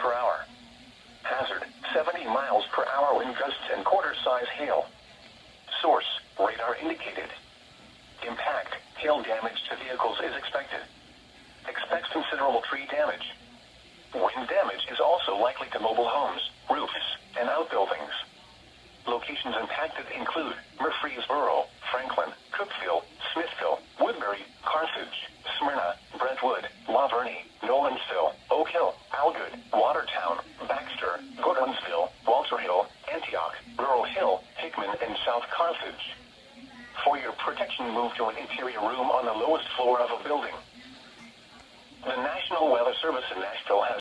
per hour. Hazard, 70 miles per hour wind gusts and quarter-size hail. Source, radar indicated. Impact, hail damage to vehicles is expected. Expects considerable tree damage. Wind damage is also likely to mobile homes, roofs, and outbuildings. Locations impacted include Murfreesboro, Franklin, Cookeville, Smithville, Woodbury, Carthage, Smyrna, Brentwood, La Vernie, Nolansville, Oak Hill, Algood, Watertown, Baxter, Gordonsville, Walter Hill, Antioch, Rural Hill, Hickman, and South Carthage. For your protection, move to an interior room on the lowest floor of a building. The National Weather Service in Nashville has